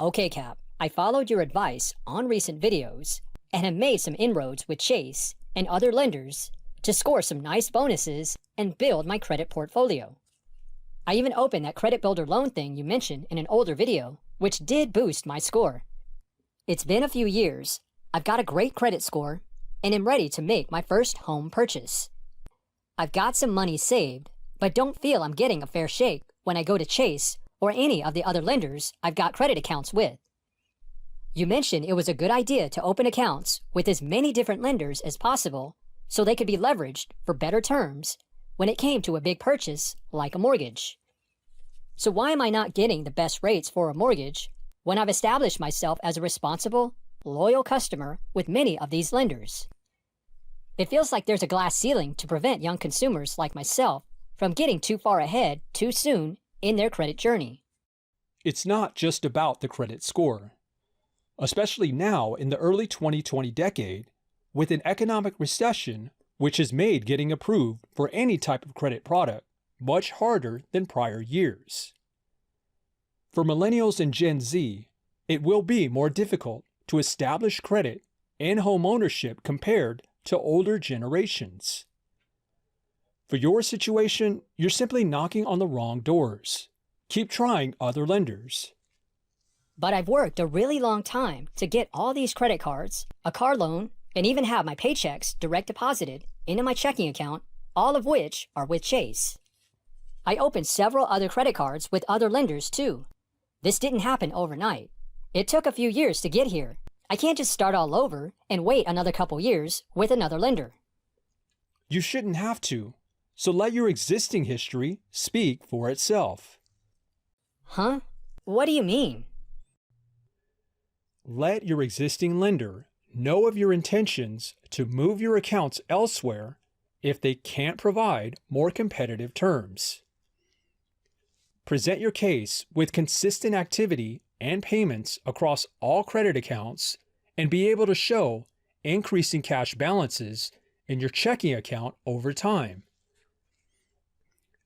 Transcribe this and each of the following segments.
Okay, Cap, I followed your advice on recent videos and have made some inroads with Chase and other lenders to score some nice bonuses and build my credit portfolio. I even opened that credit builder loan thing you mentioned in an older video, which did boost my score. It's been a few years, I've got a great credit score, and am ready to make my first home purchase. I've got some money saved, but don't feel I'm getting a fair shake when I go to Chase or any of the other lenders I've got credit accounts with. You mentioned it was a good idea to open accounts with as many different lenders as possible so they could be leveraged for better terms when it came to a big purchase like a mortgage. So why am I not getting the best rates for a mortgage when I've established myself as a responsible, loyal customer with many of these lenders? It feels like there's a glass ceiling to prevent young consumers like myself from getting too far ahead too soon in their credit journey. It's not just about the credit score. Especially now in the early 2020 decade, with an economic recession which has made getting approved for any type of credit product much harder than prior years. For millennials and Gen Z, it will be more difficult to establish credit and home ownership compared to older generations. For your situation, you're simply knocking on the wrong doors. Keep trying other lenders. But I've worked a really long time to get all these credit cards, a car loan, and even have my paychecks direct deposited into my checking account, all of which are with Chase. I opened several other credit cards with other lenders too. This didn't happen overnight. It took a few years to get here. I can't just start all over and wait another couple years with another lender. You shouldn't have to, so let your existing history speak for itself. Huh? What do you mean? Let your existing lender know of your intentions to move your accounts elsewhere if they can't provide more competitive terms. Present your case with consistent activity and payments across all credit accounts and be able to show increasing cash balances in your checking account over time.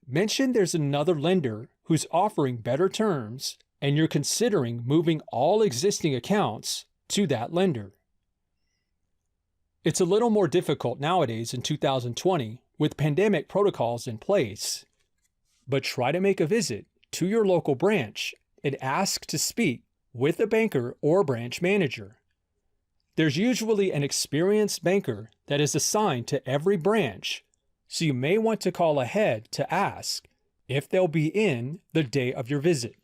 Mention there's another lender who's offering better terms and you're considering moving all existing accounts to that lender. It's a little more difficult nowadays in 2020 with pandemic protocols in place, but try to make a visit to your local branch and ask to speak with a banker or branch manager. There's usually an experienced banker that is assigned to every branch, so you may want to call ahead to ask if they'll be in the day of your visit.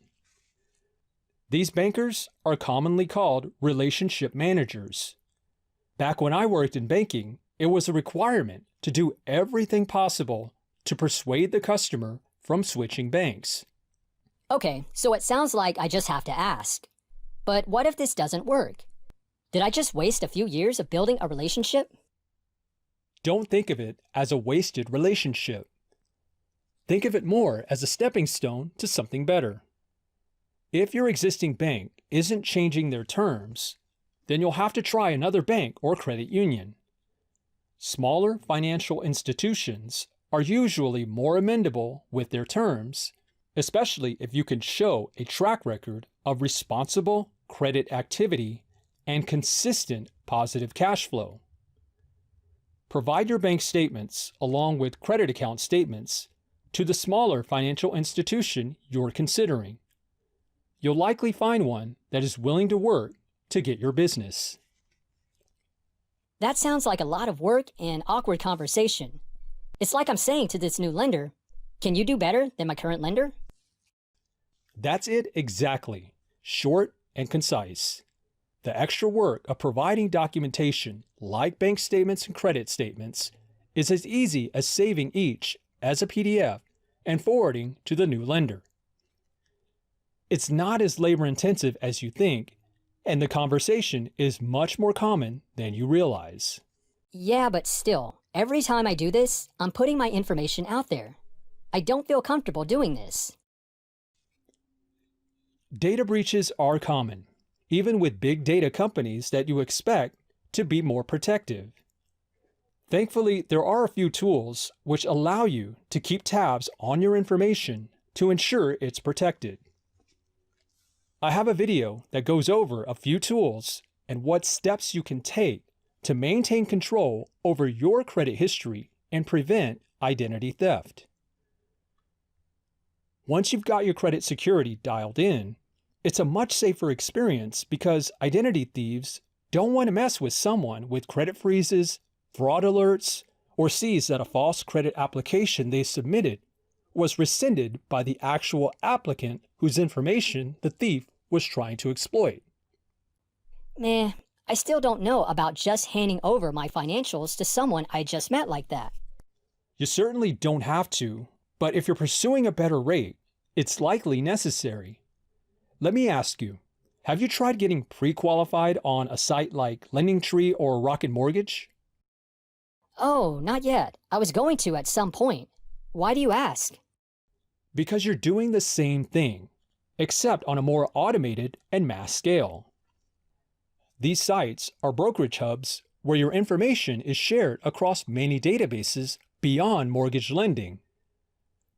These bankers are commonly called relationship managers. Back when I worked in banking, it was a requirement to do everything possible to persuade the customer from switching banks. Okay, so it sounds like I just have to ask. But what if this doesn't work? Did I just waste a few years of building a relationship? Don't think of it as a wasted relationship. Think of it more as a stepping stone to something better. If your existing bank isn't changing their terms, then you'll have to try another bank or credit union. Smaller financial institutions are usually more amendable with their terms, especially if you can show a track record of responsible credit activity and consistent positive cash flow. Provide your bank statements along with credit account statements to the smaller financial institution you're considering. You'll likely find one that is willing to work to get your business. That sounds like a lot of work and awkward conversation. It's like I'm saying to this new lender, can you do better than my current lender? That's it exactly. Short and concise. The extra work of providing documentation like bank statements and credit statements is as easy as saving each as a PDF and forwarding to the new lender. It's not as labor intensive as you think, and the conversation is much more common than you realize. Yeah, but still, every time I do this, I'm putting my information out there. I don't feel comfortable doing this. Data breaches are common, even with big data companies that you expect to be more protective. Thankfully, there are a few tools which allow you to keep tabs on your information to ensure it's protected. I have a video that goes over a few tools and what steps you can take to maintain control over your credit history and prevent identity theft. Once you've got your credit security dialed in, it's a much safer experience because identity thieves don't want to mess with someone with credit freezes, fraud alerts, or sees that a false credit application they submitted was rescinded by the actual applicant whose information the thief was trying to exploit. Meh, I still don't know about just handing over my financials to someone I just met like that. You certainly don't have to, but if you're pursuing a better rate, it's likely necessary. Let me ask you, have you tried getting pre-qualified on a site like LendingTree or Rocket Mortgage? Oh, not yet. I was going to at some point. Why do you ask? Because you're doing the same thing, except on a more automated and mass scale. These sites are brokerage hubs where your information is shared across many databases beyond mortgage lending.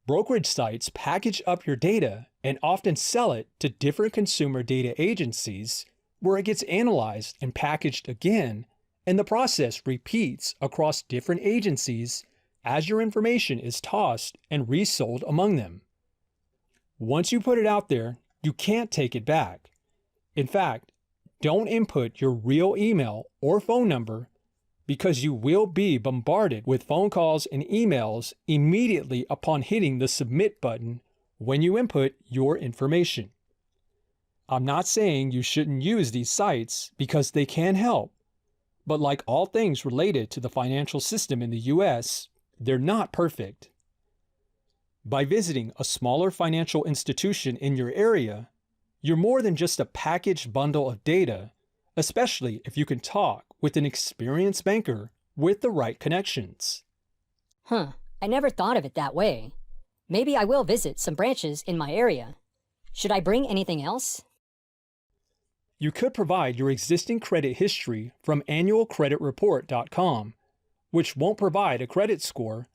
Brokerage sites package up your data and often sell it to different consumer data agencies where it gets analyzed and packaged again, and the process repeats across different agencies as your information is tossed and resold among them. Once you put it out there, you can't take it back. In fact, don't input your real email or phone number because you will be bombarded with phone calls and emails immediately upon hitting the submit button when you input your information. I'm not saying you shouldn't use these sites because they can help, but like all things related to the financial system in the US, they're not perfect. By visiting a smaller financial institution in your area, you're more than just a packaged bundle of data, especially if you can talk with an experienced banker with the right connections. I never thought of it that way. Maybe I will visit some branches in my area. Should I bring anything else? You could provide your existing credit history from annualcreditreport.com, which won't provide a credit score,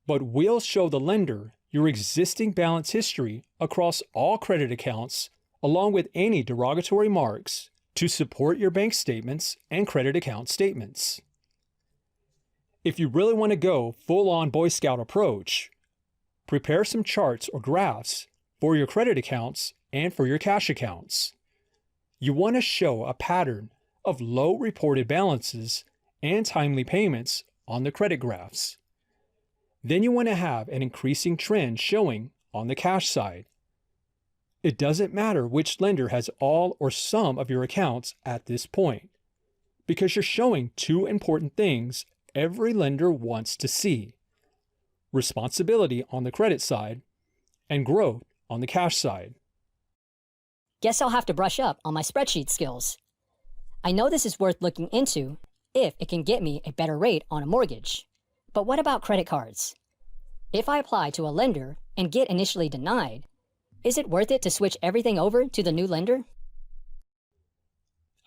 but will show the lender your existing balance history across all credit accounts, along with any derogatory marks to support your bank statements and credit account statements. If you really want to go full-on Boy Scout approach, prepare some charts or graphs for your credit accounts and for your cash accounts. You want to show a pattern of low reported balances and timely payments on the credit graphs. Then you want to have an increasing trend showing on the cash side. It doesn't matter which lender has all or some of your accounts at this point, because you're showing two important things every lender wants to see: responsibility on the credit side and growth on the cash side. Guess I'll have to brush up on my spreadsheet skills. I know this is worth looking into if it can get me a better rate on a mortgage. But what about credit cards? If I apply to a lender and get initially denied, is it worth it to switch everything over to the new lender?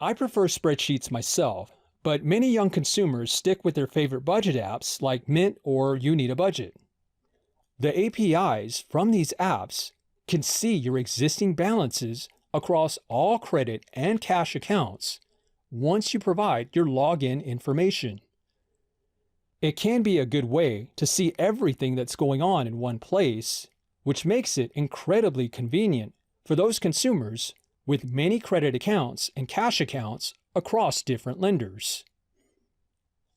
I prefer spreadsheets myself, but many young consumers stick with their favorite budget apps like Mint or You Need a Budget. The APIs from these apps can see your existing balances across all credit and cash accounts once you provide your login information. It can be a good way to see everything that's going on in one place, which makes it incredibly convenient for those consumers with many credit accounts and cash accounts across different lenders.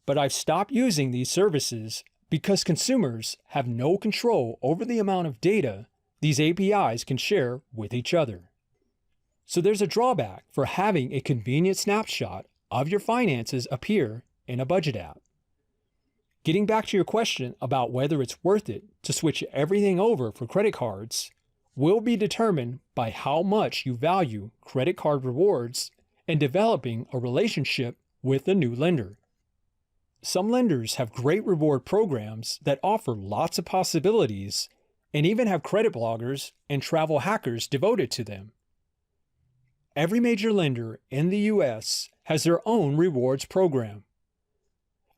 But I've stopped using these services because consumers have no control over the amount of data these APIs can share with each other. So there's a drawback for having a convenient snapshot of your finances appear in a budget app. Getting back to your question about whether it's worth it to switch everything over for credit cards will be determined by how much you value credit card rewards and developing a relationship with a new lender. Some lenders have great reward programs that offer lots of possibilities and even have credit bloggers and travel hackers devoted to them. Every major lender in the US has their own rewards program.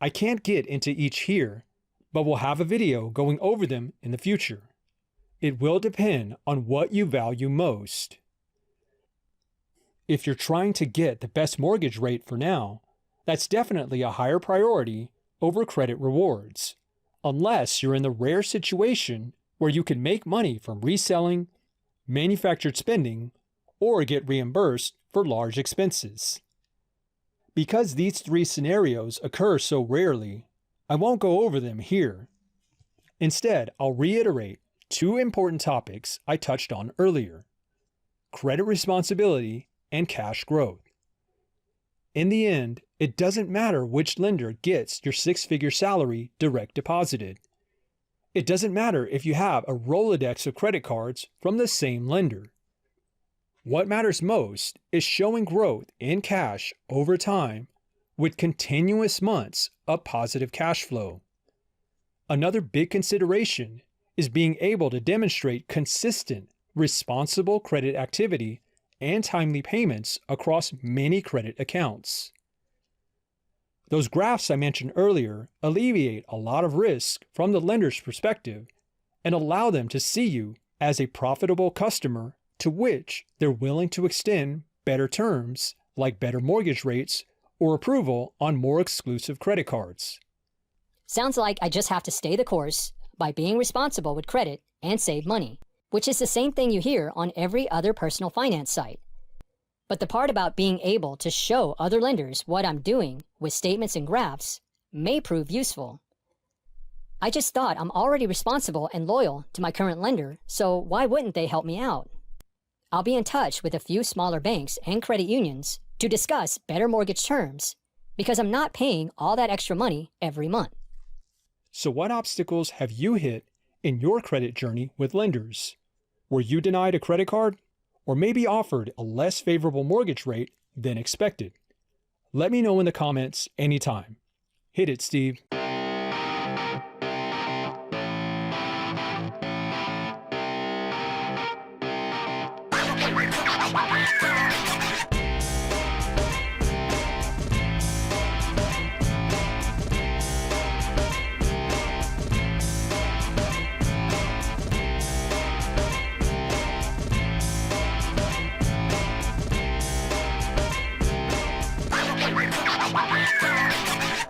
I can't get into each here, but we'll have a video going over them in the future. It will depend on what you value most. If you're trying to get the best mortgage rate for now, that's definitely a higher priority over credit rewards, unless you're in the rare situation where you can make money from reselling, manufactured spending, or get reimbursed for large expenses. Because these three scenarios occur so rarely, I won't go over them here. Instead, I'll reiterate two important topics I touched on earlier: credit responsibility and cash growth. In the end, it doesn't matter which lender gets your six-figure salary direct deposited. It doesn't matter if you have a Rolodex of credit cards from the same lender. What matters most is showing growth in cash over time with continuous months of positive cash flow. Another big consideration is being able to demonstrate consistent, responsible credit activity and timely payments across many credit accounts. Those graphs I mentioned earlier alleviate a lot of risk from the lender's perspective and allow them to see you as a profitable customer to which they're willing to extend better terms like better mortgage rates or approval on more exclusive credit cards. Sounds like I just have to stay the course by being responsible with credit and save money, which is the same thing you hear on every other personal finance site. But the part about being able to show other lenders what I'm doing with statements and graphs may prove useful. I just thought I'm already responsible and loyal to my current lender, so why wouldn't they help me out? I'll be in touch with a few smaller banks and credit unions to discuss better mortgage terms because I'm not paying all that extra money every month. So what obstacles have you hit in your credit journey with lenders? Were you denied a credit card? Or maybe offered a less favorable mortgage rate than expected? Let me know in the comments anytime. Hit it, Steve.